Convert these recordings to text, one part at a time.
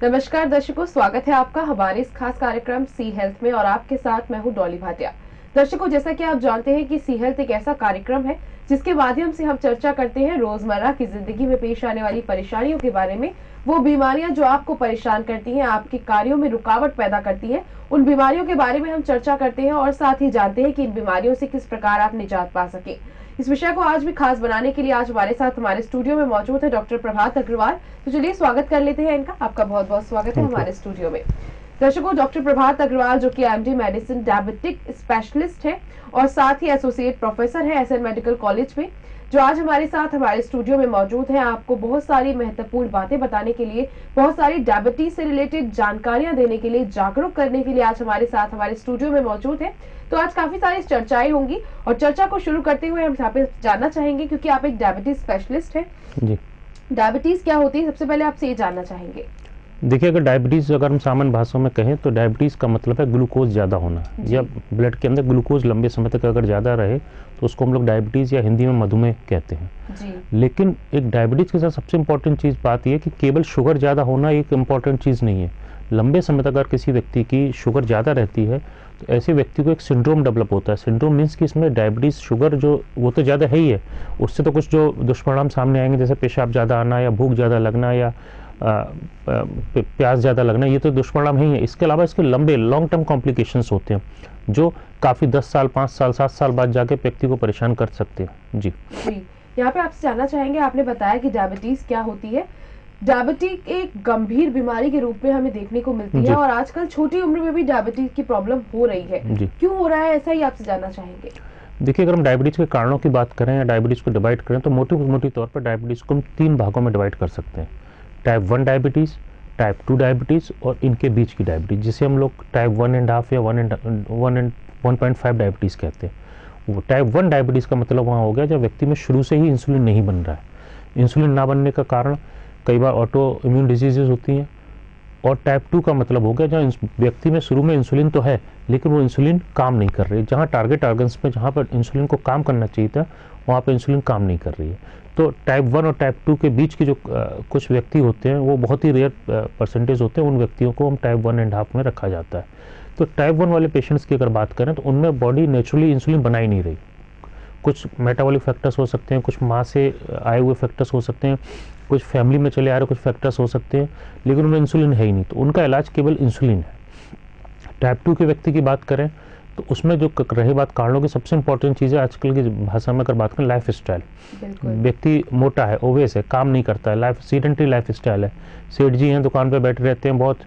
नमस्कार दर्शकों, स्वागत है आपका हमारे इस खास कार्यक्रम सी हेल्थ में और आपके साथ मैं हूं डॉली भाटिया। दर्शकों, जैसा कि आप जानते हैं कि सी हेल्थ एक ऐसा कार्यक्रम है जिसके माध्यम से हम चर्चा करते हैं रोजमर्रा की जिंदगी में पेश आने वाली परेशानियों के बारे में। वो बीमारियां जो आपको परेशान करती हैं, आपके कार्यों में रुकावट पैदा करती हैं, उन बीमारियों के बारे में हम चर्चा करते हैं और साथ ही जानते हैं कि इन बीमारियों से किस प्रकार आप निजात पा सके। इस विषय को आज भी खास बनाने के लिए आज हमारे साथ हमारे स्टूडियो में मौजूद है डॉक्टर प्रभात अग्रवाल। तो चलिए स्वागत कर लेते हैं इनका। आपका बहुत बहुत स्वागत है हमारे स्टूडियो में। दर्शकों, डॉक्टर प्रभात अग्रवाल जो कि एमडी मेडिसिन डायबिटिक स्पेशलिस्ट है और साथ ही एसोसिएट प्रोफेसर है एसएन मेडिकल कॉलेज में, जो आज हमारे साथ हमारे स्टूडियो में मौजूद हैं आपको बहुत सारी महत्वपूर्ण बातें बताने के लिए, बहुत सारी डायबिटीज से रिलेटेड जानकारियां देने के लिए, जागरूक करने के लिए आज हमारे साथ हमारे स्टूडियो में मौजूद है। तो आज काफी सारी चर्चाएं होंगी और चर्चा को शुरू करते हुए हम यहाँ पे जानना चाहेंगे, क्योंकि आप एक डायबिटीज स्पेशलिस्ट हैं जी, डायबिटीज क्या होती है सबसे पहले आपसे ये जानना चाहेंगे। देखिए, अगर हम सामान्य भाषा में कहें तो डायबिटीज़ का मतलब है ग्लूकोज ज़्यादा होना, या ब्लड के अंदर ग्लूकोज लंबे समय तक अगर ज़्यादा रहे तो उसको हम लोग डायबिटीज़ या हिंदी में मधुमेह कहते हैं जी। लेकिन एक डायबिटीज़ के साथ सबसे इम्पोर्टेंट चीज़ बात यह कि केवल शुगर ज़्यादा होना एक इम्पॉर्टेंट चीज़ नहीं है। लंबे समय तक अगर किसी व्यक्ति की शुगर ज़्यादा रहती है तो ऐसे व्यक्ति को एक सिंड्रोम डेवलप होता है। सिंड्रोम मीन्स कि इसमें डायबिटीज़ शुगर जो वो तो ज़्यादा है ही है, उससे तो कुछ जो दुष्परिणाम सामने आएंगे, जैसे पेशाब ज़्यादा आना या भूख ज़्यादा लगना या प्यास ज़्यादा लगना, ये तो दुष्परिणाम ही है। इसके अलावा इसके लंबे लॉन्ग टर्म कॉम्प्लिकेशंस होते हैं जो काफ़ी 10 साल 5 साल 7 साल बाद जाके व्यक्ति को परेशान कर सकते हैं जी। यहाँ पे आपसे जानना चाहेंगे, आपने बताया कि डायबिटीज़ क्या होती है। डायबिटीज एक गंभीर बीमारी के रूप में हमें देखने को मिलती है और आजकल छोटी उम्र में भी डायबिटीज की प्रॉब्लम हो रही है। क्यों हो रहा है ऐसा, ही आपसे जानना चाहेंगे। देखिए, अगर हम डायबिटीज़ के कारणों की बात करें या डायबिटीज़ को डिवाइड करें तो मोटी तौर पर डायबिटीज़ को हम 3 भागों में डिवाइड कर सकते हैं। टाइप 1 डायबिटीज़, टाइप 2 डायबिटीज़ और इनके बीच की डायबिटीज़, जिसे हम लोग टाइप 1.5 या 1.5 डायबिटीज़ कहते हैं। वो टाइप 1 डायबिटीज़ का मतलब वहाँ हो गया जब व्यक्ति में शुरू से ही इंसुलिन नहीं बन रहा है। इंसुलिन ना बनने का कारण कई बार ऑटो इम्यून डिजीजेज होती हैं। और टाइप 2 का मतलब हो गया जहाँ व्यक्ति में शुरू में इंसुलिन तो है लेकिन वो इंसुलिन काम नहीं कर रही, जहाँ टारगेट ऑर्गन्स में जहाँ पर इंसुलिन को काम करना चाहिए था वहाँ पर इंसुलिन काम नहीं कर रही है। तो टाइप 1 और टाइप 2 के बीच के जो कुछ व्यक्ति होते हैं वो बहुत ही रेयर परसेंटेज होते हैं, उन व्यक्तियों को हम टाइप 1.5 में रखा जाता है। तो टाइप 1 वाले पेशेंट्स की अगर बात करें तो उनमें बॉडी नेचुरली इंसुलिन बना ही नहीं रही। कुछ मेटाबॉलिक फैक्टर्स हो सकते हैं, कुछ माँ से आए हुए फैक्टर्स हो सकते हैं, कुछ फैमिली में चले आ रहे कुछ फैक्टर्स हो सकते हैं, लेकिन उनमें इंसुलिन है ही नहीं, तो उनका इलाज केवल इंसुलिन है। टाइप 2 के व्यक्ति की बात करें तो उसमें जो रही बात कारणों की, सबसे इंपॉर्टेंट चीज़ है आजकल की भाषा में अगर बात करें लाइफ स्टाइल। व्यक्ति मोटा है, ओवेस है, काम नहीं करता है, सीडेंटरी लाइफ स्टाइल है। सेठ जी हैं, दुकान पर बैठे रहते हैं, बहुत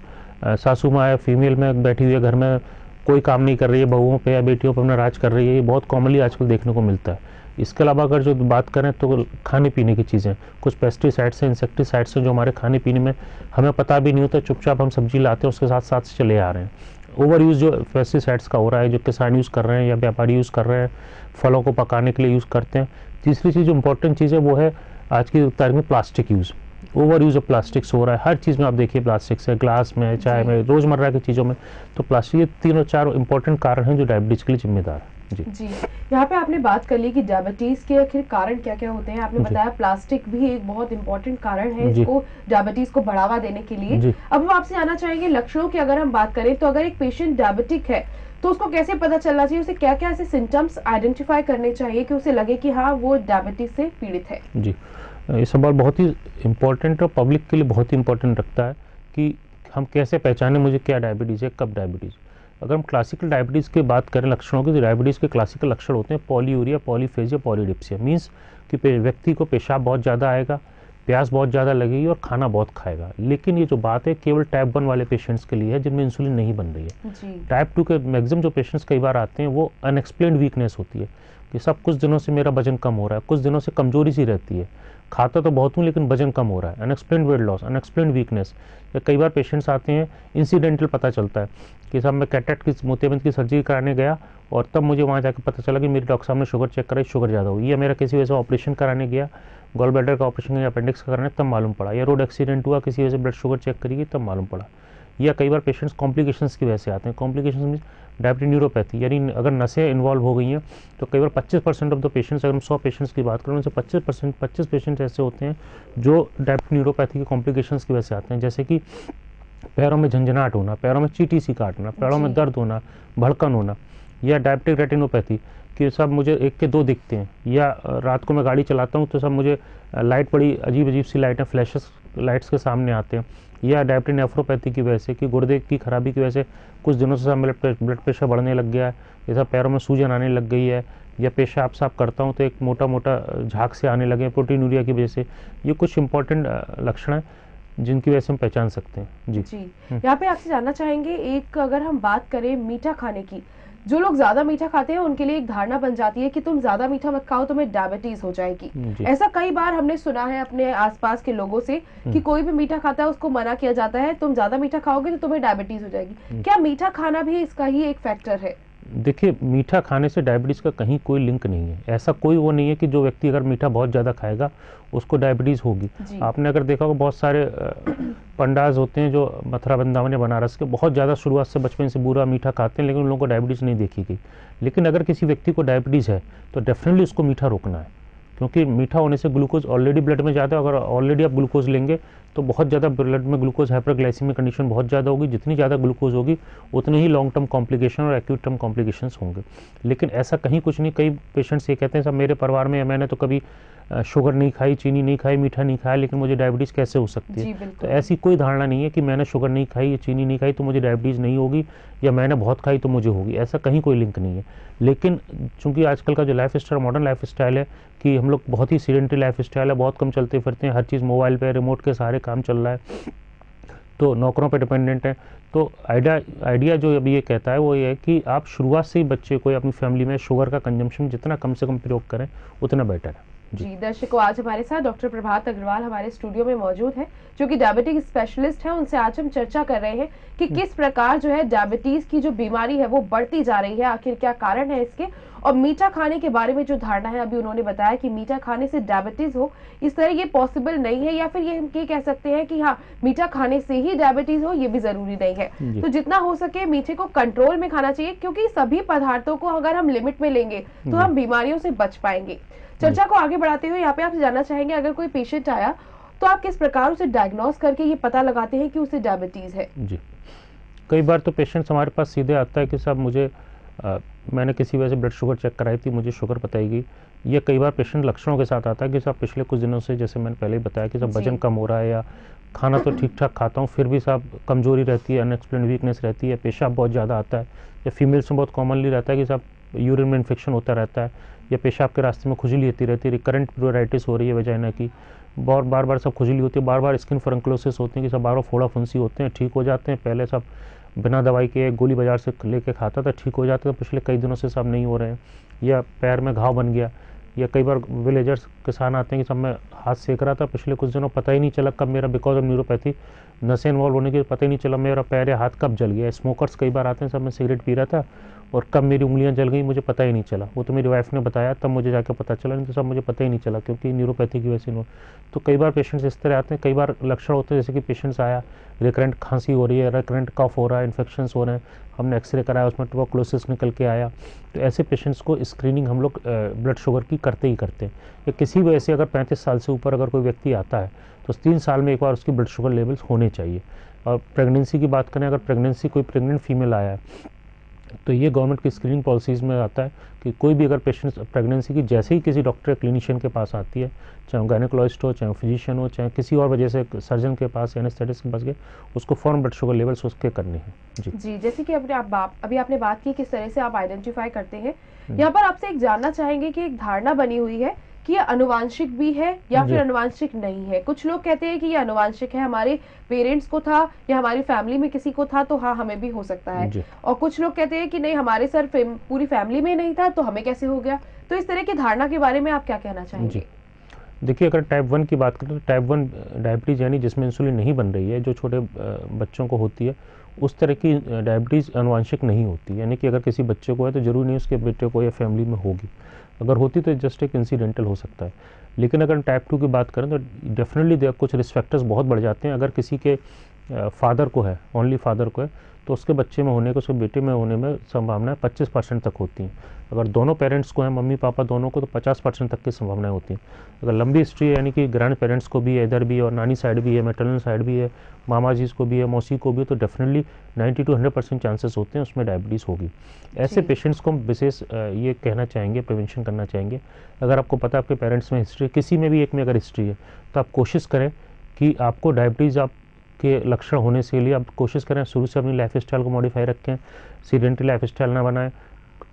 सासू माँ है फीमेल में बैठी हुई है घर में, कोई काम नहीं कर रही है, बहुओं पे या बेटियों पर अपना राज कर रही है, ये बहुत कॉमनली आजकल देखने को मिलता है। इसके अलावा अगर जो बात करें तो खाने पीने की चीज़ें, कुछ पेस्टिसाइड्स हैं, इंसेक्टिसाइड्स हैं जो हमारे खाने पीने में हमें पता भी नहीं होता, चुपचाप हम सब्जी लाते हैं उसके साथ साथ चले आ रहे हैं। ओवर यूज़ जो पेस्टिसाइड्स का हो रहा है, जो किसान यूज़ कर रहे हैं या व्यापारी यूज़ कर रहे हैं, फलों को पकाने के लिए यूज़ करते हैं। तीसरी चीज़ जो इंपॉर्टेंट चीज़ है वो है आज की तारीख में plastic use. Over use of plastics हो रहा है, हर चीज़ में आप देखिए प्लास्टिक्स है, ग्लास में, चाय में, रोज़मर्रा की चीज़ों में, तो प्लास्टिक, ये 3 और 4 इंपॉर्टेंट कारण हैं जो डायबिटीज़ के लिए जिम्मेदार है जी। यहाँ पे आपने बात कर ली कि डायबिटीज के आखिर कारण क्या क्या होते हैं। आपने बताया प्लास्टिक भी एक बहुत इंपॉर्टेंट कारण है इसको डायबिटीज को बढ़ावा देने के लिए। अब हम आपसे जानना चाहेंगे लक्षणों की अगर हम बात करें तो अगर एक पेशेंट डायबिटिक है तो उसको कैसे पता चलना चाहिए, उसे क्या क्या ऐसे सिम्टम्स आइडेंटिफाई करने चाहिए कि उसे लगे कि हाँ वो डायबिटीज से पीड़ित है। जी, ये सवाल बहुत ही इम्पोर्टेंट और पब्लिक के लिए बहुत ही इम्पोर्टेंट रखता है कि हम कैसे पहचानें मुझे क्या डायबिटीज़ है, कब डायबिटीज़। अगर हम क्लासिकल डायबिटीज़ की बात करें लक्षणों की, तो डायबिटीज़ के क्लासिकल लक्षण होते हैं पॉलीयूरिया, पॉलीफेजिया, पॉलीडिप्सिया। मीन्स कि व्यक्ति को पेशाब बहुत ज़्यादा आएगा, प्यास बहुत ज़्यादा लगेगी और खाना बहुत खाएगा। लेकिन ये जो बात है केवल टाइप 1 वाले पेशेंट्स के लिए है जिनमें इंसुलिन नहीं बन रही है। टाइप 2 के मैक्सिमम जो पेशेंट्स कई बार आते हैं वो अनएक्सप्लेन्ड वीकनेस होती है, कि सब कुछ दिनों से मेरा वजन कम हो रहा है, कुछ दिनों से कमजोरी सी रहती है, खाता तो बहुत हूँ लेकिन वजन कम हो रहा है, unexplained weight loss, unexplained weakness. या कई बार पेशेंट्स आते हैं इंसिडेंटल पता चलता है कि साहब मैं कैटरेक्ट की मोतियाबिंद की सर्जरी कराने गया और तब मुझे वहाँ जाकर पता चला कि मेरे डॉक्टर साहब ने शुगर चेक कराई, शुगर ज़्यादा हुई। या मेरा किसी वजह से ऑपरेशन कराने गया, गॉल ब्लैडर का ऑपरेशन या अपेंडिक्स का कराने, तब मालूम पड़ा। या रोड एक्सीडेंट हुआ, किसी वजह से ब्लड शुगर चेक करिए तब मालूम पड़ा। या कई बार पेशेंट्स कॉम्प्लिकेशंस की वजह से आते हैं। कॉम्प्लिकेशंस मीन डायबिटिक न्यूरोपैथी, यानी अगर नसें इन्वॉल्व हो गई हैं तो कई बार 25% ऑफ द पेशेंट्स, अगर हम 100 पेशेंट्स की बात करें उनसे 25 पेशेंट्स ऐसे होते हैं जो डायबिटिक न्यूरोपैथी के कॉम्प्लिकेशंस की वजह से आते हैं, जैसे कि पैरों में झंझनाहट होना, पैरों में चींटी सी काटना, पैरों में दर्द होना, भड़कन होना। या डायबिटिक रेटिनोपैथी कि सब मुझे 1 के 2 दिखते हैं। या रात को मैं गाड़ी चलाता हूँ तो सब मुझे लाइट, बड़ी अजीब अजीब सी लाइटें, फ्लैशेस लाइट्स के सामने आते हैं। या डायबिटिक नेफ्रोपैथी की वजह से कि गुर्दे की खराबी की वजह से कुछ दिनों से सब ब्लड प्रेशर बढ़ने लग गया है, जैसा पैरों में सूजन आने लग गई है। या पेशाब साफ करता हूँ तो एक मोटा मोटा झाग से आने लगे, प्रोटीनूरिया की वजह से। ये कुछ इंपॉर्टेंट लक्षण हैं जिनकी वजह से हम पहचान सकते हैं। जी यहाँ पे आपसे जानना चाहेंगे, एक अगर हम बात करें मीठा खाने की, जो लोग ज्यादा मीठा खाते हैं उनके लिए एक धारणा बन जाती है कि तुम ज्यादा मीठा मत खाओ, तुम्हें डायबिटीज हो जाएगी। ऐसा कई बार हमने सुना है अपने आसपास के लोगों से कि कोई भी मीठा खाता है उसको मना किया जाता है, तुम ज्यादा मीठा खाओगे तो तुम्हें डायबिटीज हो जाएगी। क्या मीठा खाना भी इसका ही एक फैक्टर है? देखिए, मीठा खाने से डायबिटीज़ का कहीं कोई लिंक नहीं है। ऐसा कोई वो नहीं है कि जो व्यक्ति अगर मीठा बहुत ज़्यादा खाएगा उसको डायबिटीज़ होगी। आपने अगर देखा होगा बहुत सारे पंडाज होते हैं जो मथुरा वृंदावन या बनारस के, बहुत ज़्यादा शुरुआत से बचपन से बुरा मीठा खाते हैं लेकिन उन लोगों को डायबिटीज़ नहीं देखी गई। लेकिन अगर किसी व्यक्ति को डायबिटीज़ है तो डेफिनेटली उसको मीठा रोकना है, क्योंकि मीठा होने से ग्लूकोज ऑलरेडी ब्लड में ज़्यादा, अगर ऑलरेडी आप ग्लूकोज लेंगे तो बहुत ज़्यादा ब्लड में ग्लूकोज, हाइपरग्लाइसीमिक कंडीशन बहुत ज़्यादा होगी। जितनी ज़्यादा ग्लूकोज होगी उतने ही लॉन्ग टर्म कॉम्प्लिकेशन और एक्यूट टर्म कॉम्प्लिकेशंस होंगे। लेकिन ऐसा कहीं कुछ नहीं। कई पेशेंट्स ये कहते हैं सब मेरे परिवार में मैंने तो कभी शुगर नहीं खाई, चीनी नहीं खाई, मीठा नहीं खाया, लेकिन मुझे डायबिटीज़ कैसे हो सकती है? तो ऐसी कोई धारणा नहीं है कि मैंने शुगर नहीं खाई या चीनी नहीं खाई तो मुझे डायबिटीज़ नहीं होगी, या मैंने बहुत खाई तो मुझे होगी। ऐसा कहीं कोई लिंक नहीं है। लेकिन चूंकि आजकल का जो life style, modern life style है कि हम लोग बहुत ही सीडेंटरी लाइफ स्टाइल है, बहुत कम चलते फिरते हैं, हर चीज़ मोबाइल पे, रिमोट के सहारे काम चल रहा है, तो नौकरों पे डिपेंडेंट है। तो आइडिया जो अभी ये कहता है वो ये है कि आप शुरुआत से ही बच्चे को या अपनी फैमिली में शुगर का कंजम्पशन जितना कम से कम प्रयोग करें उतना बेटर है। जी दर्शकों, आज हमारे साथ डॉक्टर प्रभात अग्रवाल हमारे स्टूडियो में मौजूद है, जो कि डायबिटिक स्पेशलिस्ट हैं। उनसे आज हम चर्चा कर रहे हैं कि किस प्रकार जो है डायबिटीज की जो बीमारी है वो बढ़ती जा रही है, आखिर क्या कारण है इसके, और मीठा खाने के बारे में जो धारणा है अभी उन्होंने बताया कि मीठा खाने से डायबिटीज हो, इस तरह ये पॉसिबल नहीं है, या फिर ये हम ये कह सकते हैं कि हाँ मीठा खाने से ही डायबिटीज हो, ये भी जरूरी नहीं है। तो जितना हो सके मीठे को कंट्रोल में खाना चाहिए, क्योंकि सभी पदार्थों को अगर हम लिमिट में लेंगे तो हम बीमारियों से बच पाएंगे। चर्चा को आगे बढ़ाते हुए यहाँ पे आपसे जानना चाहेंगे, अगर कोई पेशेंट आया तो आप किस प्रकार उसे डायग्नोस करके ये पता लगाते हैं कि उसे डायबिटीज है? जी, कई बार तो पेशेंट्स हमारे पास सीधे आता है कि साहब मुझे मैंने किसी वजह से ब्लड शुगर चेक कराई थी, मुझे शुगर बताई गई। या कई बार पेशेंट लक्षणों के साथ आता है कि साहब पिछले कुछ दिनों से, जैसे मैंने पहले ही बताया कि साहब वजन कम हो रहा है, या खाना तो ठीक ठाक खाता हूँ फिर भी साहब कमजोरी रहती है, अनएक्सप्लेन्ड वीकनेस रहती है, पेशाब बहुत ज़्यादा आता है। या फीमेल्स में बहुत कॉमनली रहता है कि साहब यूरिन में इन्फेक्शन होता रहता है, या पेशाब के रास्ते में खुजली होती रहती है, रिकरेंट प्लूराइटिस हो रही है वजाइना की, बार बार सब खुजली होती है, बार बार स्किन फरंक्लोसिस होती है कि सब बार बार फोड़ा फुंसी होते हैं, ठीक हो जाते हैं। पहले सब बिना दवाई के गोली बाजार से लेके खाता था, ठीक हो जाता था, पिछले कई दिनों से सब नहीं हो रहे हैं। या पैर में घाव बन गया। या कई बार विलेजर्स किसान आते हैं कि सब मैं हाथ सेक रहा था पिछले कुछ दिनों, पता ही नहीं चला कब मेरा, बिकॉज ऑफ न्यूरोपैथी नसें इन्वॉल्व होने की पता ही नहीं चला मेरा पैर या हाथ कब जल गया। स्मोकर्स कई बार आते हैं, सब मैं सिगरेट पी रहा था और कब मेरी उंगलियां जल गई मुझे पता ही नहीं चला। वो तो मेरी वाइफ ने बताया तब मुझे जाकर पता चला, नहीं तो सब मुझे पता ही नहीं चला, क्योंकि न्यूरोपैथी की वजह से। तो कई बार पेशेंट्स इस तरह आते हैं। कई बार लक्षण होते हैं जैसे कि पेशेंट्स आया, रिकरेंट खांसी हो रही है, रिकरेंट कफ हो रहा है, इन्फेक्शंस हो रहे हैं, हमने एक्सरे कराया उसमें ट्यूबरकुलोसिस निकल के आया। तो ऐसे पेशेंट्स को स्क्रीनिंग हम लोग ब्लड शुगर की करते ही करते हैं। या किसी वजह से अगर 35 साल से ऊपर अगर कोई व्यक्ति आता है तो 3 साल में एक बार उसकी ब्लड शुगर लेवल्स होने चाहिए। और प्रेगनेंसी की बात करें, अगर प्रेगनेंसी कोई प्रेग्नेंट फीमेल आया है तो ये गवर्नमेंट की स्क्रीनिंग पॉलिसीज़ में आता है कि कोई भी अगर पेशेंट प्रेगनेंसी की जैसे ही किसी डॉक्टर या क्लिनिशियन के पास आती है, चाहे वो गायनेकोलॉजिस्ट हो, चाहे फिजिशियन हो, चाहे किसी और वजह से सर्जन के पास, एनेस्थेटिस्ट के पास गए, उसको फॉरन ब्लड शुगर लेवल्स उसके करने हैं। जी, जैसे कि अभी आपने बात की किस तरह से आप आइडेंटिफाई करते हैं, यहाँ पर आपसे एक जानना चाहेंगे कि एक धारणा बनी हुई है कि ये अनुवांशिक भी है या फिर अनुवांशिक नहीं है। कुछ लोग कहते हैं कि ये अनुवांशिक है, हमारे पेरेंट्स को था या हमारी फैमिली में किसी को था तो हाँ हमें भी हो सकता है, और कुछ लोग कहते हैं कि नहीं हमारे सर पूरी फैमिली में नहीं था तो हमें कैसे हो गया। तो इस तरह की धारणा के बारे में आप क्या कहना चाहेंगे? देखिए, अगर टाइप 1 की बात करें तो टाइप 1 डायबिटीज़ यानी जिसमें इंसुलिन नहीं बन रही है, जो छोटे बच्चों को होती है, उस तरह की डायबिटीज़ आनुवंशिक नहीं होती। यानी कि अगर किसी बच्चे को है तो ज़रूरी नहीं उसके बेटे को या फैमिली में होगी। अगर होती तो जस्ट एक इंसिडेंटल हो सकता है। लेकिन अगर टाइप 2 की बात करें तो डेफिनेटली कुछ रिस्क फैक्टर्स बहुत बढ़ जाते हैं। अगर किसी के फादर को है, ओनली फादर को है, तो उसके बच्चे में होने को, उसके बेटे में होने में संभावनाएं 25% तक होती हैं। अगर दोनों पेरेंट्स को है, मम्मी पापा दोनों को, तो 50% तक की संभावनाएं होती हैं। अगर लंबी हिस्ट्री है, यानी कि ग्रैंड पेरेंट्स को भी है, इधर भी है, और नानी साइड भी है, मैटरनल साइड भी है, मामा जी को भी है, मौसी को भी है, तो डेफिनेटली 90 to 100% चांसेस होते हैं उसमें डायबिटीज़ होगी। ऐसे पेशेंट्स को हम विशेष ये कहना चाहेंगे, प्रिवेंशन करना चाहेंगे। अगर आपको पता है आपके पेरेंट्स में हिस्ट्री, किसी में भी एक में अगर हिस्ट्री है, तो आप कोशिश करें कि आपको डायबिटीज़ के लक्षण होने से लिए आप कोशिश करें शुरू से अपनी लाइफ स्टाइल को मॉडिफाई रखें, सीडेंटरी लाइफ स्टाइल ना बनाएं,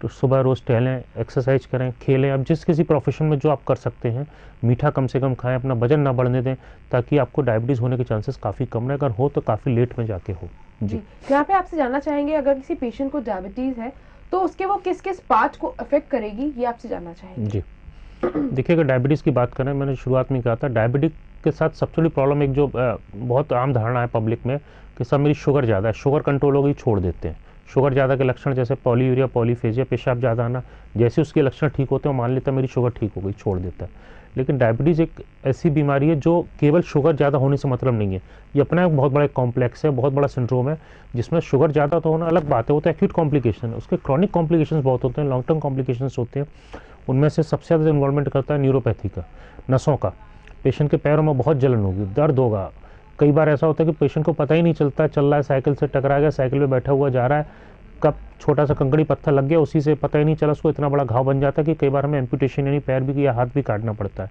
तो सुबह रोज़ टहलें, एक्सरसाइज करें, खेलें। अब जिस किसी प्रोफेशन में जो आप कर सकते हैं, मीठा कम से कम खाएं, अपना वजन ना बढ़ने दें, ताकि आपको डायबिटीज़ होने के चांसेस काफ़ी कम रहे। अगर हो तो काफ़ी लेट में जाके हो। जी, यहाँ पे आपसे जानना चाहेंगे, अगर किसी पेशेंट को डायबिटीज़ है तो उसके वो किस किस पार्ट को अफेक्ट करेगी, ये आपसे जानना चाहेंगे। जी, देखिए, अगर डायबिटीज़ की बात करें, मैंने शुरुआत में कहा था, डायबिटिक के साथ सबसे बड़ी प्रॉब्लम एक जो बहुत आम धारणा है पब्लिक में कि सब मेरी शुगर ज़्यादा है, शुगर कंट्रोल हो गई, छोड़ देते हैं। शुगर ज़्यादा के लक्षण जैसे पॉलीयूरिया, पॉलीफेजिया, पेशाब ज़्यादा आना, जैसे उसके लक्षण ठीक होते हैं मान लेता है मेरी शुगर ठीक हो गई, छोड़ देता है। लेकिन डायबिटीज़ एक ऐसी बीमारी है जो केवल शुगर ज़्यादा होने से मतलब नहीं है। ये अपना एक बहुत बड़ा कॉम्प्लेक्स है, बहुत बड़ा सिंड्रोम है, जिसमें शुगर ज़्यादा तो होना अलग बात है, वो तो एक्यूट कॉम्प्लिकेशन है। उसके क्रॉनिक कॉम्प्लिकेशन बहुत होते हैं, लॉन्ग टर्म कॉम्प्लिकेशंस होते हैं। उनमें से सबसे ज़्यादा इन्वॉल्वमेंट करता है न्यूरोपैथी का, नसों का। पेशेंट के पैरों में बहुत जलन होगी, दर्द होगा। कई बार ऐसा होता है कि पेशेंट को पता ही नहीं चलता, चल रहा है, साइकिल से टकरा गया, साइकिल पे बैठा हुआ जा रहा है, कब छोटा सा कंकड़ी पत्थर लग गया, उसी से पता ही नहीं चला, उसको इतना बड़ा घाव बन जाता है कि कई बार हमें एम्पुटेशन यानी पैर भी या हाथ भी काटना पड़ता है।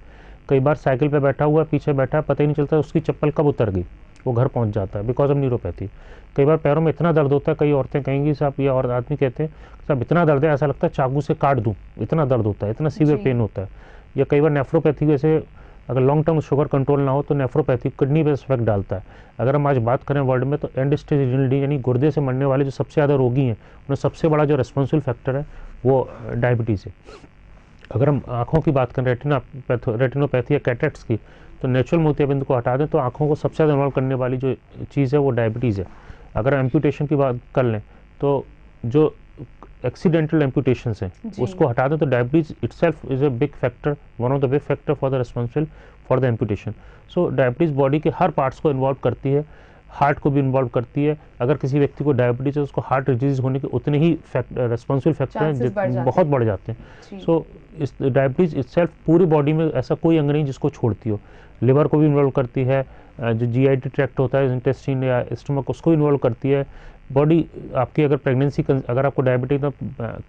कई बार साइकिल पे बैठा हुआ, पीछे बैठा है, पता ही नहीं चलता उसकी चप्पल कब उतर गई, वो घर पहुंच जाता है बिकॉज ऑफ न्यूरोपैथी। कई बार पैरों में इतना दर्द होता है, कई औरतें कहेंगी साहब या और आदमी कहते हैं साहब इतना दर्द है ऐसा लगता है चाकू से काट दूं, इतना दर्द होता है, इतना सीवियर पेन होता है। या कई बार नेफ्रोपैथी, जैसे अगर लॉन्ग टर्म शुगर कंट्रोल ना हो तो नेफ्रोपैथी किडनी पे इफेक्ट डालता है। अगर हम आज बात करें वर्ल्ड में तो एंड स्टेज रीनल डिजीज यानी गुर्दे से मरने वाले जो सबसे ज़्यादा रोगी हैं, उनमें सबसे बड़ा जो रिस्पॉन्सिबल फैक्टर है वो डायबिटीज़ है। अगर हम आँखों की बात करें, रेटिनोपैथी या कैटरेक्ट्स की, तो नेचुरल मोतियाबिंद को हटा दें तो आँखों को सबसे ज़्यादा इन्वॉल्व करने वाली जो चीज़ है वो डायबिटीज़ है। अगर एम्पुटेशन की बात कर लें तो जो एक्सीडेंटल एम्पुटेशंस हैं उसको हटा दें तो diabetes itself is a big factor, one of the big factor for the responsible for the amputation. So diabetes body के हर पार्ट्स को इन्वॉल्व करती है, हार्ट को भी इन्वॉल्व करती है। अगर किसी व्यक्ति को डायबिटीज़ है उसको हार्ट डिजीज़ होने के उतने ही रिस्पॉन्सिबल फैक्टर हैं, बहुत बढ़ जाते हैं। सो इस डायबिटीज़ इटसेल्फ पूरी बॉडी में ऐसा कोई अंग नहीं जिसको छोड़ती हो। लिवर को भी इन्वॉल्व करती है, जो जीआईटी ट्रैक्ट होता है, इंटेस्टाइन या स्टमक, उसको इन्वॉल्व करती है। बॉडी आपकी अगर प्रेगनेंसी, अगर आपको डायबिटीज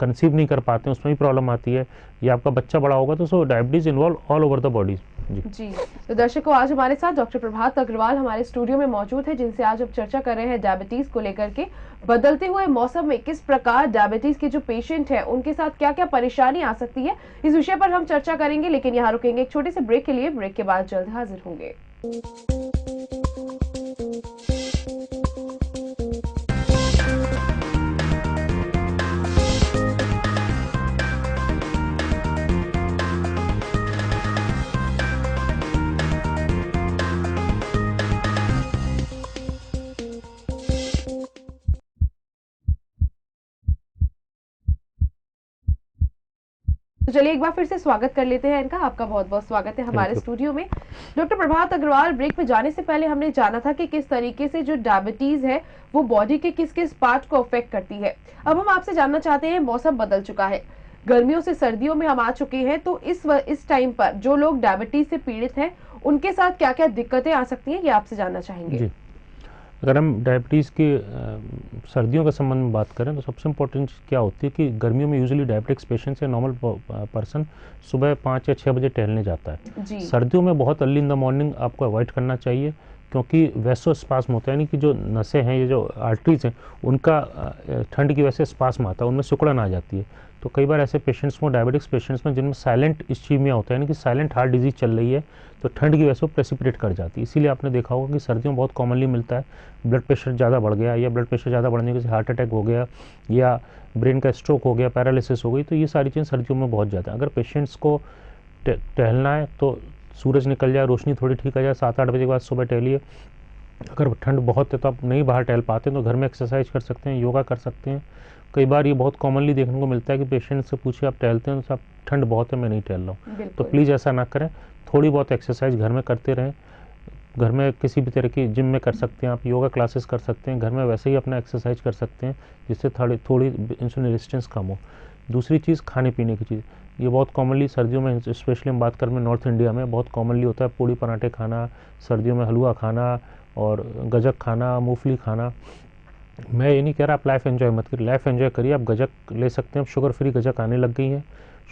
कंसीव नहीं कर पाते हैं उसमें भी प्रॉब्लम आती है, या आपका बच्चा बड़ा होगा तो so diabetes involve all over the body. जी, तो दर्शकों, आज हमारे साथ डॉक्टर प्रभात अग्रवाल हमारे स्टूडियो में मौजूद है, जिनसे आज हम चर्चा कर रहे हैं डायबिटीज को लेकर के। बदलते हुए मौसम में किस प्रकार डायबिटीज के जो पेशेंट हैं उनके साथ क्या क्या परेशानी आ सकती है, इस विषय पर हम चर्चा करेंगे। लेकिन यहाँ रुकेंगे एक छोटे से ब्रेक के लिए। ब्रेक के बाद जल्द हाजिर होंगे। तो चलिए एक बार फिर से स्वागत कर लेते हैं इनका। आपका बहुत बहुत स्वागत है हमारे स्टूडियो में। डॉक्टर प्रभात अग्रवाल, ब्रेक में जाने से पहले हमने जाना था कि किस तरीके से जो डायबिटीज है वो बॉडी के किस किस पार्ट को अफेक्ट करती है। अब हम आपसे जानना चाहते हैं, मौसम बदल चुका है, गर्मियों से सर्दियों में हम आ चुके हैं, तो इस टाइम पर जो लोग डायबिटीज से पीड़ित हैं उनके साथ क्या क्या दिक्कतें आ सकती हैं, ये आपसे जानना चाहेंगे। अगर हम डायबिटीज़ के सर्दियों के संबंध में बात करें तो सबसे इम्पोर्टेंट क्या होती है कि गर्मियों में यूजुअली डायबिटिक्स पेशेंट या नॉर्मल पर्सन सुबह 5 या 6 बजे टहलने जाता है। सर्दियों में बहुत अर्ली इन द मॉर्निंग आपको अवॉइड करना चाहिए, क्योंकि वैसोस्पास्म होता है, यानी कि जो नसें हैं, ये जो आर्टरीज हैं, उनका ठंड की वजह से स्पास्म आता है, उनमें सिकुड़न आ जाती है। तो कई बार ऐसे पेशेंट्स में, डायबिटिक्स पेशेंट्स में, जिनमें साइलेंट इस्चीमिया होता है, यानी कि साइलेंट हार्ट डिजीज चल रही है, तो ठंड की वजह से वो प्रेसिपिटेट कर जाती है। इसीलिए आपने देखा होगा कि सर्दियों में बहुत कॉमनली मिलता है ब्लड प्रेशर ज़्यादा बढ़ गया, या ब्लड प्रेशर ज़्यादा बढ़ने की वजह से हार्ट अटैक हो गया, या ब्रेन का स्ट्रोक हो गया, पैरालिसिस हो गई, तो ये सारी चीज़ें सर्दियों में बहुत ज़्यादा। अगर पेशेंट्स को टहलना है तो सूरज निकल जाए, रोशनी थोड़ी ठीक आ जाए, 7-8 बजे के बाद सुबह टहलिए। अगर ठंड बहुत है तो आप नहीं बाहर टहल पाते हैं तो घर में एक्सरसाइज कर सकते हैं, योगा कर सकते हैं। कई बार ये बहुत कॉमनली देखने को मिलता है कि पेशेंट से पूछिए आप टहलते हैं तो आप ठंड बहुत है मैं नहीं टहल रहा हूँ, तो प्लीज़ ऐसा ना करें। थोड़ी बहुत एक्सरसाइज घर में करते रहें। घर में किसी भी तरह की जिम में कर सकते हैं आप, योगा क्लासेस कर सकते हैं, घर में वैसे ही अपना एक्सरसाइज कर सकते हैं जिससे थोड़ी इंसुलिन रेजिस्टेंस कम हो। दूसरी चीज़ खाने पीने की चीज़, ये बहुत कॉमनली सर्दियों में, स्पेशली हम बात करें नॉर्थ इंडिया में बहुत कॉमनली होता है पूड़ी पराठे खाना, सर्दियों में हलवा खाना और गजक खाना, मूंगफली खाना। मैं ये नहीं कह रहा आप लाइफ एंजॉय मत करिए, लाइफ एंजॉय करिए, आप गजक ले सकते हैं। अब शुगर फ्री गजक आने लग गई हैं,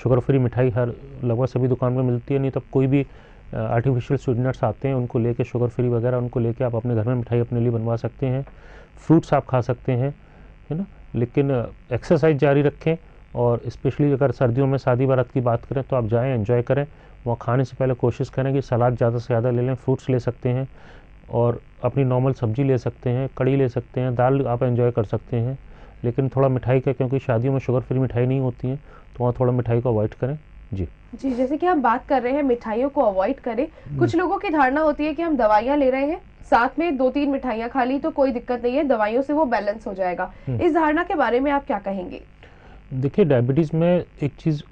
शुगर फ्री मिठाई हर लगभग सभी दुकान में मिलती है, नहीं तो कोई भी आर्टिफिशियल स्वीटनर्स आते हैं उनको लेके, शुगर फ्री वगैरह उनको लेके आप अपने घर में मिठाई अपने लिए बनवा सकते हैं। फ्रूट्स आप खा सकते हैं, है ना, लेकिन एक्सरसाइज जारी रखें। और स्पेशली अगर सर्दियों में शादी बारात की बात करें तो आप जाएं, एंजॉय करें। वहाँ खाने से पहले कोशिश करें कि सलाद ज़्यादा से ज़्यादा ले लें, फ्रूट्स ले सकते हैं और अपनी नॉर्मल सब्जी ले सकते हैं, कड़ी ले सकते हैं, दाल आप एंजॉय कर सकते हैं। लेकिन थोड़ा मिठाई का, क्योंकि शादियों में शुगर फ्री मिठाई नहीं होती है तो वहाँ थोड़ा मिठाई को अवॉइड करें। जी जी, जैसे कि हम बात कर रहे हैं मिठाइयों को अवॉइड करें, कुछ लोगों की धारणा होती है कि हम दवाइयाँ ले रहे हैं, साथ में 2-3 मिठाइयाँ खा ली तो कोई दिक्कत नहीं है, दवाइयों से वो बैलेंस हो जाएगा। इस धारणा के बारे में आप क्या कहेंगे? देखिए, डायबिटीज़ में एक चीज़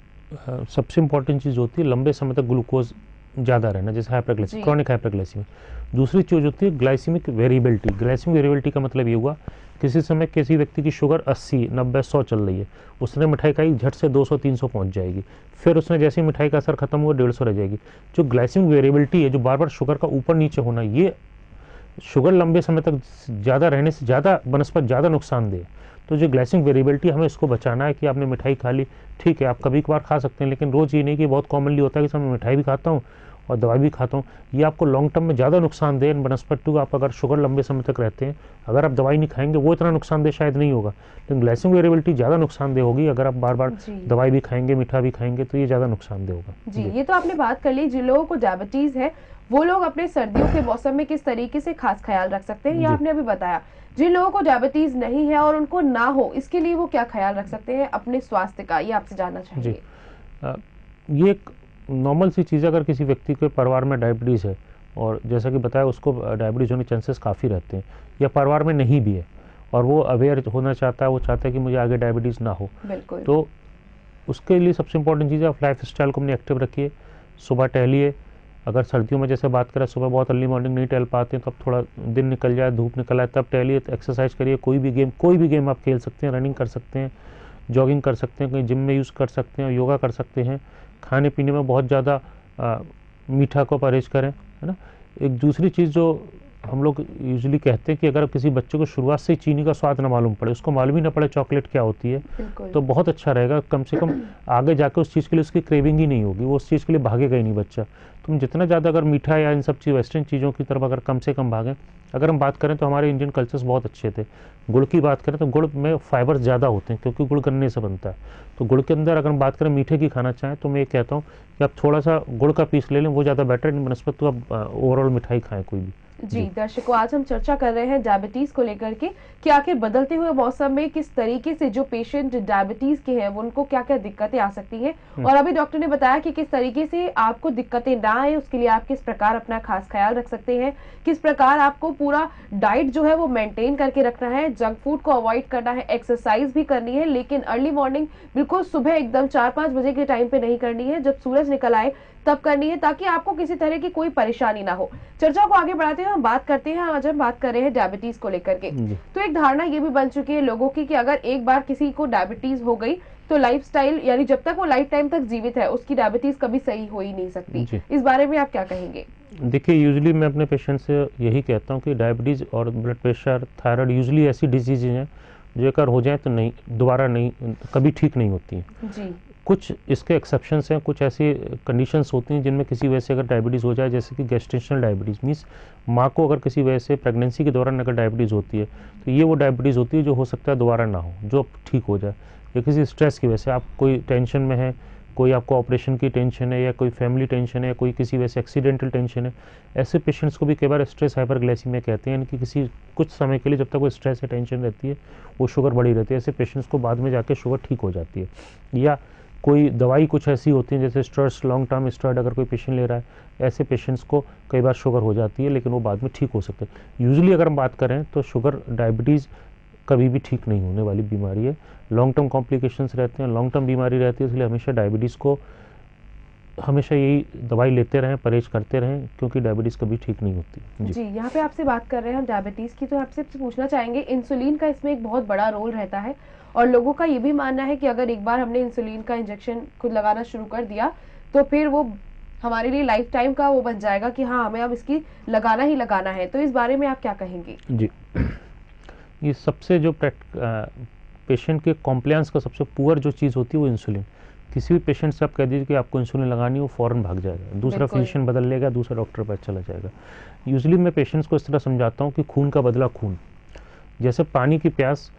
सबसे इम्पॉर्टेंट चीज़ होती है लंबे समय तक ग्लूकोज ज़्यादा रहना, जैसे हाइपरग्लाइसीमिया, क्रॉनिक हाइपरग्लाइसीमिया। दूसरी चीज़ होती है ग्लाइसेमिक वेरिएबिलिटी। ग्लाइसेमिक वेरिएबिलिटी का मतलब ये हुआ किसी समय किसी व्यक्ति की शुगर 80, 90, 100 चल रही है, उसने मिठाई खाई, झट से 200, 300 पहुंच जाएगी, फिर उसने जैसे ही मिठाई का असर खत्म हुआ 150 रह जाएगी। जो ग्लाइसेमिक वेरिएबिलिटी है, जो बार बार शुगर का ऊपर नीचे होना, ये शुगर लंबे समय तक ज़्यादा रहने से ज़्यादा बनस्पत ज़्यादा नुकसानदेह है। तो जो ग्लाइसेमिक वेरिएबिलिटी, हमें इसको बचाना है कि आपने मिठाई खा ली, ठीक है आप कभी कभार खा सकते हैं, लेकिन रोज़ ये नहीं कि बहुत कॉमनली होता है कि मैं मिठाई भी खाता हूँ और दवाई भी खाता हूँ, ये आपको लॉन्ग टर्म में ज़्यादा नुकसानदेह बनस्पति। आप अगर शुगर लंबे समय तक रहते हैं, अगर आप दवाई नहीं खाएंगे वो इतना नुकसानदेह शायद नहीं होगा, लेकिन ग्लाइसेमिक वेरिएबिलिटी ज़्यादा नुकसानदेह होगी। अगर आप बार बार दवाई भी खाएंगे, मीठा भी खाएंगे तो ये ज़्यादा नुकसानदेह होगा। जी, ये तो आपने बात कर ली। जिन लोगों को डायबिटीज़ है वो लोग अपने सर्दियों के मौसम में किस तरीके से खास ख्याल रख सकते हैं, ये आपने अभी बताया। जिन लोगों को डायबिटीज नहीं है और उनको ना हो, इसके लिए वो क्या ख्याल रख सकते हैं अपने स्वास्थ्य का, ये आपसे जानना चाहिए। ये एक नॉर्मल सी चीज़ है, अगर किसी व्यक्ति के परिवार में डायबिटीज़ है और जैसा कि बताया उसको डायबिटीज़ होने के चांसेस काफ़ी रहते हैं, या परिवार में नहीं भी है और वो अवेयर होना चाहता है, वो चाहता है कि मुझे आगे डायबिटीज़ ना हो, तो उसके लिए सबसे इंपॉर्टेंट चीज़ है आप लाइफ स्टाइल को अपनी एक्टिव रखिए, सुबह टहलिए। अगर सर्दियों में जैसे बात करें सुबह बहुत अर्ली मॉर्निंग नहीं टहल पाते हैं तो अब थोड़ा दिन निकल जाए, धूप निकल आए तब टहलिए, तो एक्सरसाइज करिए। कोई भी गेम आप खेल सकते हैं, रनिंग कर सकते हैं, जॉगिंग कर सकते हैं, कहीं जिम में यूज़ कर सकते हैं, योगा कर सकते हैं। खाने पीने में बहुत ज़्यादा मीठा को परहेज करें, है ना। एक दूसरी चीज़ जो हम लोग यूजुअली कहते हैं कि अगर किसी बच्चे को शुरुआत से चीनी का स्वाद ना मालूम पड़े, उसको मालूम ही ना पड़े चॉकलेट क्या होती है, तो बहुत अच्छा रहेगा। कम से कम आगे जाकर उस चीज़ के लिए उसकी क्रेविंग ही नहीं होगी, वो उस चीज़ के लिए भागेगा ही नहीं बच्चा। तो हम जितना ज़्यादा अगर मीठा या इन सब चीज़ वेस्टर्न चीज़ों की तरफ अगर कम से कम भागें। अगर हम बात करें तो हमारे इंडियन कल्चर्स बहुत अच्छे थे। गुड़ की बात करें तो गुड़ में फाइबर ज़्यादा होते हैं क्योंकि गुड़ गन्ने से बनता है, तो गुड़ के अंदर अगर हम बात करें मीठे की खाना चाहें तो मैं ये कहता हूँ कि आप थोड़ा सा गुड़ का पीस ले लें, वो ज़्यादा बेटर है बनस्पत, तो आप ओवरऑल मिठाई खाएँ कोई भी। जी दर्शकों, आज हम चर्चा कर रहे हैं डायबिटीज को लेकर के कि आखिर बदलते हुए मौसम में किस तरीके से जो पेशेंट डायबिटीज के हैं उनको क्या क्या दिक्कतें आ सकती हैं, और अभी डॉक्टर ने बताया कि किस तरीके से आपको दिक्कतें ना आए उसके लिए आप किस प्रकार अपना खास ख्याल रख सकते हैं, किस प्रकार आपको पूरा डाइट जो है वो मेंटेन करके रखना है, जंक फूड को अवॉइड करना है, एक्सरसाइज भी करनी है, लेकिन अर्ली मॉर्निंग बिल्कुल सुबह एकदम 4-5 बजे के टाइम पे नहीं करनी है, जब सूरज निकल आए तब करनी है, ताकि आपको किसी तरह की कोई परेशानी ना हो। चर्चा को आगे बढ़ाते हुए हम बात करते हैं, आज हम बात कर रहे हैं डायबिटीज को लेकर के। तो एक धारणा ये भी बन चुकी है लोगों की कि अगर एक बार किसी को डायबिटीज हो गई तो लाइफस्टाइल, यानी जब तक वो लाइफ टाइम तक जीवित है उसकी डायबिटीज कभी सही हो ही नहीं सकती। इस बारे में आप क्या कहेंगे? देखिए, यूजुअली मैं अपने पेशेंट से यही कहता हूँ कि डायबिटीज और ब्लड प्रेशर, थायराइड यूजुअली ऐसी डिजीज हैं जो एक बार हो जाए तो नहीं दोबारा नहीं कभी ठीक नहीं होती हैं। कुछ इसके एक्सेप्शंस हैं, कुछ ऐसी कंडीशंस होती हैं जिनमें किसी वजह से अगर डायबिटीज़ हो जाए, जैसे कि गेस्टेशनल डायबिटीज़, मीन्स माँ को अगर किसी वजह से प्रेगनेंसी के दौरान अगर डायबिटीज़ होती है तो ये वो डायबिटीज़ होती है जो हो सकता है दोबारा ना हो, जो ठीक हो जाए। या किसी स्ट्रेस की वजह से आप कोई टेंशन में है कोई आपको ऑपरेशन की टेंशन है या कोई फैमिली टेंशन है, कोई किसी वैसे एक्सीडेंटल टेंशन है, ऐसे पेशेंट्स को भी कई बार स्ट्रेस हाइपरग्लाइसीमिया कहते हैं, यानी कि किसी कुछ समय के लिए जब तक वो स्ट्रेस या टेंशन रहती है वो शुगर बढ़ी रहती है। ऐसे पेशेंट्स को बाद में जाके शुगर ठीक हो जाती है। या कोई दवाई कुछ ऐसी होती है जैसे स्टेरॉइड्स, लॉन्ग टर्म स्टेरॉइड अगर कोई पेशेंट ले रहा है, ऐसे पेशेंट्स को कई बार शुगर हो जाती है लेकिन वो बाद में ठीक हो सकते हैं। यूजुअली अगर हम बात करें तो शुगर, डायबिटीज़ कभी भी ठीक नहीं होने वाली बीमारी है। लॉन्ग टर्म कॉम्प्लिकेशंस रहते हैं, लॉन्ग टर्म बीमारी रहती है, इसलिए हमेशा डायबिटीज़ को हमेशा यही दवाई लेते रहें, परहेज करते रहें, क्योंकि डायबिटीज़ कभी ठीक नहीं होती। जी, यहाँ पे आपसे बात कर रहे हैं हम डायबिटीज़ की, तो आपसे पूछना चाहेंगे, इंसुलिन का इसमें एक बहुत बड़ा रोल रहता है और लोगों का ये भी मानना है कि अगर एक बार हमने इंसुलिन का इंजेक्शन खुद लगाना शुरू कर दिया तो फिर वो हमारे लिए लाइफ टाइम का वो बन जाएगा कि हाँ हमें अब इसकी लगाना ही लगाना है। तो इस बारे में आप क्या कहेंगे? जी, ये सबसे जो पेशेंट के कॉम्प्लायंस का सबसे पुअर जो चीज़ होती है वो इंसुलिन। किसी भी पेशेंट से आप कह दीजिए कि आपको इंसुलिन लगानी है, वो फ़ौरन भाग जाएगा, दूसरा फिजिशियन बदल लेगा, दूसरा डॉक्टर पास चला जाएगा। यूजुअली मैं पेशेंट्स को इस तरह समझाता हूँ कि खून का बदला खून। जैसे पानी की प्यास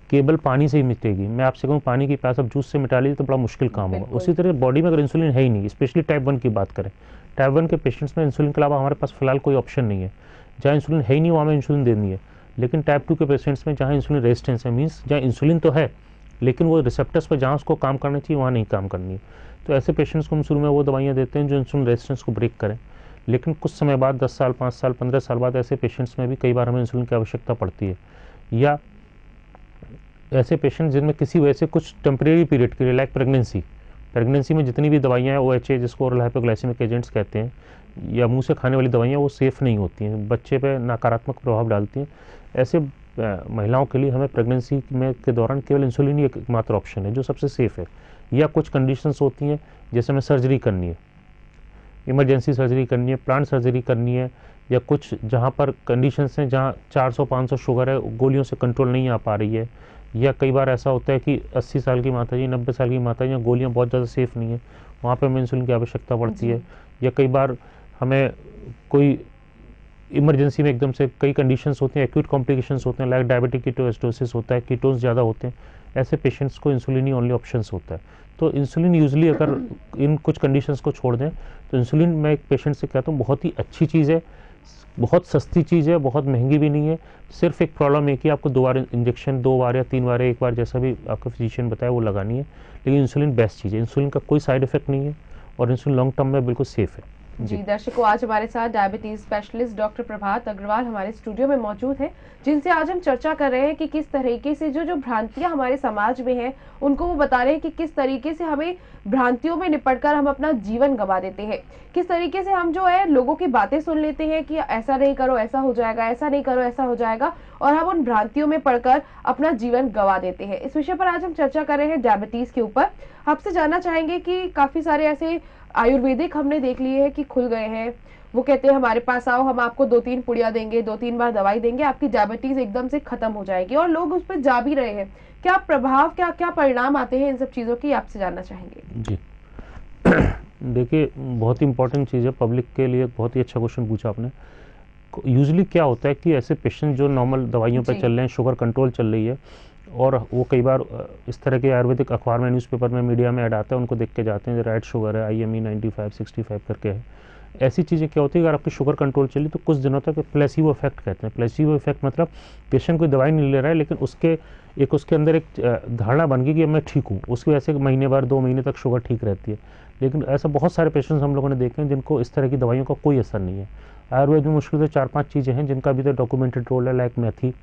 केवल पानी से ही मिटेगी, मैं आपसे कहूँ पानी की प्यास अब जूस से मिटा लीजिए तो बड़ा मुश्किल काम होगा। उसी तरह बॉडी में अगर इंसुलिन है ही नहीं, स्पेशली टाइप 1 की बात करें, टाइप 1 के पेशेंट्स में इंसुलिन के अलावा हमारे पास फिलहाल कोई ऑप्शन नहीं है। जहाँ इंसुलिन है ही नहीं वहाँ हमें इंसुलिन देनी है। लेकिन टाइप 2 के पेशेंट्स में जहाँ इंसुलिन रेजिस्टेंस है, मीन्स जहाँ इंसुलिन तो है लेकिन वो रिसेप्टर्स पर जहाँ उसको काम करना चाहिए वहाँ नहीं काम करनी है, तो ऐसे पेशेंट्स को हम शुरू में वो दवाइयाँ देते हैं जो इंसुलिन रेजिस्टेंस को ब्रेक करें। लेकिन कुछ समय बाद 10 साल, 5 साल, 15 साल बाद ऐसे पेशेंट्स में भी कई बार हमें इंसुलिन की आवश्यकता पड़ती है। या ऐसे पेशेंट जिनमें किसी वजह से कुछ टेम्परेरी पीरियड के लिए, लाइक प्रेगनेंसी में जितनी भी दवाइयाँ हैं OHA जिसको ओरल हाइपोग्लाइसेमिक एजेंट्स कहते हैं, या मुंह से खाने वाली दवाइयाँ, वो सेफ़ नहीं होती हैं, बच्चे पे नकारात्मक प्रभाव डालती हैं। ऐसे महिलाओं के लिए हमें प्रेगनेंसी में के दौरान केवल इंसुलिन ही एकमात्र ऑप्शन है जो सबसे सेफ़ है। या कुछ कंडीशंस होती हैं जैसे हमें सर्जरी करनी है, इमरजेंसी सर्जरी करनी है, प्लांट सर्जरी करनी है, या कुछ जहाँ पर कंडीशंस हैं जहाँ 400-500 शुगर है, गोलियों से कंट्रोल नहीं आ पा रही है, या कई बार ऐसा होता है कि 80 साल की माता जी, 90 साल की माता जी, गोलियाँ बहुत ज़्यादा सेफ़ नहीं है, वहाँ पर हमें इंसुलिन की आवश्यकता पड़ती है। या कई बार हमें कोई इमरजेंसी में एकदम से कई कंडीशंस होती हैं, एक्यूट कॉम्प्लिकेशंस होते हैं, लाइक डायबिटिक कीटोएसिडोसिस होता है, कीटोन्स ज़्यादा होते हैं, ऐसे पेशेंट्स को इंसुलिन ही ओनली ऑप्शंस होता है। तो इंसुलिन यूजुअली अगर इन कुछ कंडीशंस को छोड़ दें तो इंसुलिन, मैं एक पेशेंट से कहता हूँ, बहुत ही अच्छी चीज़ है, बहुत सस्ती चीज़ है, बहुत महंगी भी नहीं है। सिर्फ एक प्रॉब्लम है कि आपको 2 बार इंजेक्शन, 2 बार या 3 बार या 1 बार जैसा भी आपका फिजिशियन बताया वो लगानी है। लेकिन इंसुलिन बेस्ट चीज़ है, इंसुलिन का कोई साइड इफेक्ट नहीं है और इंसुलिन लॉन्ग टर्म में बिल्कुल सेफ़ है। जी दर्शकों, आज हमारे साथ डायबिटीज स्पेशलिस्ट डॉक्टर प्रभात अग्रवाल हमारे स्टूडियो में मौजूद हैं, जिनसे आज हम चर्चा कर रहे हैं कि किस तरीके से जो भ्रांतियां हमारे समाज में हैं उनको वो बता रहे हैं कि किस तरीके से हमें भ्रांतियों में निपटकर हम अपना जीवन गंवा देते हैं, किस तरीके से हम जो है लोगों की बातें सुन लेते हैं कि ऐसा नहीं करो ऐसा हो जाएगा, ऐसा नहीं करो ऐसा हो जाएगा, और हम उन भ्रांतियों में पड़कर अपना जीवन गंवा देते हैं। इस विषय पर आज हम चर्चा कर रहे हैं डायबिटीज के ऊपर। आपसे जानना चाहेंगे कि काफी सारे ऐसे आयुर्वेदिक हमने देख लिए हैं कि खुल गए हैं, वो कहते हैं हमारे पास आओ, हम आपको 2-3 पुड़िया देंगे, 2-3 बार दवाई देंगे, आपकी डायबिटीज एकदम से खत्म हो जाएगी, और लोग उस पर जा भी रहे हैं। क्या प्रभाव, क्या क्या परिणाम आते हैं इन सब चीजों की, आपसे जानना चाहेंगे? जी देखिए, बहुत ही इंपॉर्टेंट चीज़ है, पब्लिक के लिए बहुत ही अच्छा क्वेश्चन पूछा आपने। यूजुअली क्या होता है कि ऐसे पेशेंट जो नॉर्मल दवाइयों पर चल रहे हैं, शुगर कंट्रोल चल रही है, और वो कई बार इस तरह के आयुर्वेदिक अखबार में, न्यूज़पेपर में, मीडिया में ऐड आता है, उनको देख के जाते हैं राइट शुगर है, IME 95-65 करके है। ऐसी चीज़ें क्या होती है, अगर आपकी शुगर कंट्रोल चली तो कुछ दिनों तक प्लेसिबो इफेक्ट कहते हैं। प्लेसिबो इफेक्ट मतलब पेशेंट कोई दवाई नहीं ले रहा है लेकिन उसके अंदर एक धारणा बन गई कि मैं ठीक हूँ, उसकी वजह से महीने भर 2 महीने तक शुगर ठीक रहती है। लेकिन ऐसा बहुत सारे पेशेंट्स हम लोगों ने देखे हैं जिनको इस तरह की दवाइयों का कोई असर नहीं है। आयुर्वेद में मुश्किल से 4-5 चीज़ें हैं जिनका अभी तक डॉक्यूमेंटेड रोल है, लाइक मेथी,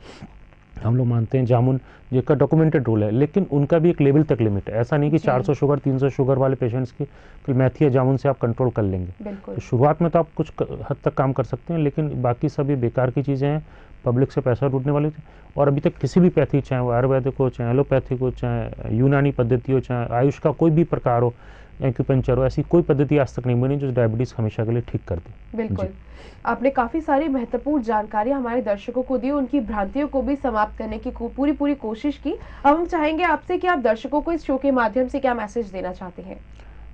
हम लोग मानते हैं जामुन, जिसका डॉक्यूमेंटेड रोल है, लेकिन उनका भी एक लेवल तक लिमिट है। ऐसा नहीं कि 400 शुगर 300 शुगर वाले पेशेंट्स की मेथी या जामुन से आप कंट्रोल कर लेंगे। तो शुरुआत में तो आप कुछ हद तक काम कर सकते हैं, लेकिन बाकी सभी बेकार की चीज़ें हैं, पब्लिक से पैसा लूटने वाली थी। और अभी तक किसी भी पैथी, चाहे वो आयुर्वेदिक हो, चाहे एलोपैथिक हो, चाहे यूनानी पद्धति हो, चाहे आयुष का कोई भी प्रकार हो, एक्यूपंक्चर हो, ऐसी कोई पद्धति आज तक नहीं बनी जो डायबिटीज़ हमेशा के लिए ठीक कर दे। बिल्कुल, आपने काफी सारी महत्वपूर्ण जानकारी हमारे दर्शकों को दी, उनकी भ्रांतियों को भी समाप्त करने की पूरी कोशिश की। अब हम चाहेंगे आपसे कि आप दर्शकों को इस शो के माध्यम से क्या मैसेज देना चाहते हैं?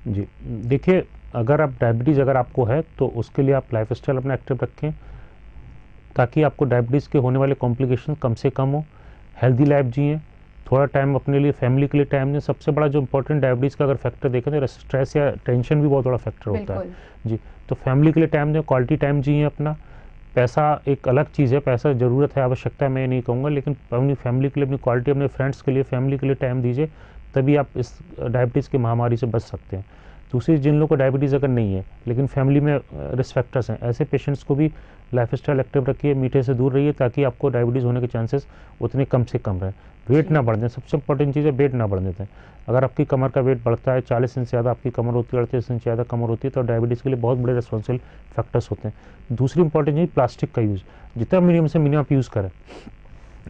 जी देखिए, अगर आप डायबिटीज़ अगर आपको है तो उसके लिए आप लाइफस्टाइल अपना एक्टिव रखें ताकि आपको डायबिटीज़ के होने वाले कॉम्प्लिकेशन कम से कम हो, हेल्दी लाइफ जिए। थोड़ा टाइम अपने लिए, फैमिली के लिए टाइम दें। सबसे बड़ा जो इंपॉर्टेंट डायबिटीज़ का अगर फैक्टर देखें तो स्ट्रेस या टेंशन भी बहुत बड़ा फैक्टर होता है जी। तो फैमिली के लिए टाइम दें, क्वालिटी टाइम जिए अपना। पैसा एक अलग चीज़ है, पैसा ज़रूरत है, आवश्यकता है, मैं नहीं कहूँगा, लेकिन अपनी फैमिली के लिए, अपनी क्वालिटी, अपने फ्रेंड्स के लिए, फैमिली के लिए टाइम दीजिए, तभी आप इस डायबिटीज़ की महामारी से बच सकते हैं। दूसरी, जिन लोगों को डायबिटीज़ अगर नहीं है लेकिन फैमिली में रिस्क फैक्टर्स हैं, ऐसे पेशेंट्स को भी लाइफस्टाइल एक्टिव रखिए, मीठे से दूर रहिए, ताकि आपको डायबिटीज़ होने के चांसेस उतने कम से कम रहें। वेट ना बढ़ दें, सबसे इंपॉर्टेंट चीज़ है वेट ना बढ़ देते हैं। अगर आपकी कमर का वेट बढ़ता है, 40 इंच से ज़्यादा आपकी कमर होती है, 38 इंच से ज़्यादा कमर होती है, तो डायबिटीज़ के लिए बहुत बड़े रिस्पॉन्सिबल फैक्टर्स होते हैं। दूसरी इंपॉर्टेंट चीज़ प्लास्टिक का यूज़, जितना मिनिमम से मिनिमम आप यूज़ करें।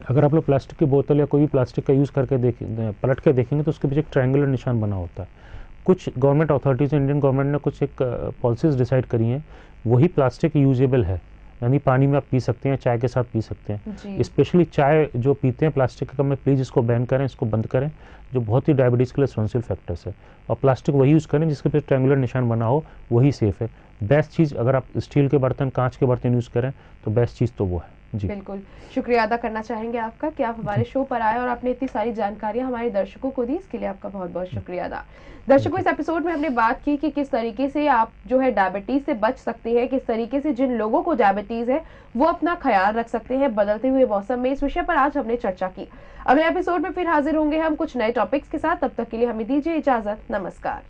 अगर आप लोग प्लास्टिक की बोतल या कोई भी प्लास्टिक का यूज़ करके पलट के देखेंगे तो उसके पीछे एक ट्रायंगुलर निशान बना होता है। कुछ गवर्नमेंट अथॉरिटीज़, इंडियन गवर्नमेंट ने कुछ एक पॉलिसीज़ डिसाइड करी हैं, वही प्लास्टिक यूजेबल है, यानी पानी में आप पी सकते हैं, चाय के साथ पी सकते हैं। स्पेशली चाय जो पीते हैं प्लास्टिक के कप में, प्लीज़ इसको बैन करें, इसको बंद करें, जो बहुत ही डायबिटीज़ के लिए रिस्पॉन्सिबल फैक्टर्स है। और प्लास्टिक वही यूज़ करें जिसके पे ट्रायंगुलर निशान बना हो, वही सेफ़ है। बेस्ट चीज़, अगर आप स्टील के बर्तन, कांच के बर्तन यूज़ करें तो बेस्ट चीज़ तो वो है जी। बिल्कुल, शुक्रिया अदा करना चाहेंगे आपका कि आप हमारे शो पर आए और आपने इतनी सारी जानकारियां हमारे दर्शकों को दी, इसके लिए आपका बहुत बहुत शुक्रिया अदा। दर्शकों, इस एपिसोड में हमने बात की कि किस तरीके से आप जो है डायबिटीज से बच सकते हैं, किस तरीके से जिन लोगों को डायबिटीज है वो अपना ख्याल रख सकते हैं बदलते हुए मौसम में। इस विषय पर आज हमने चर्चा की। अगले एपिसोड में फिर हाजिर होंगे हम कुछ नए टॉपिक्स के साथ, तब तक के लिए हमें दीजिए इजाजत। नमस्कार।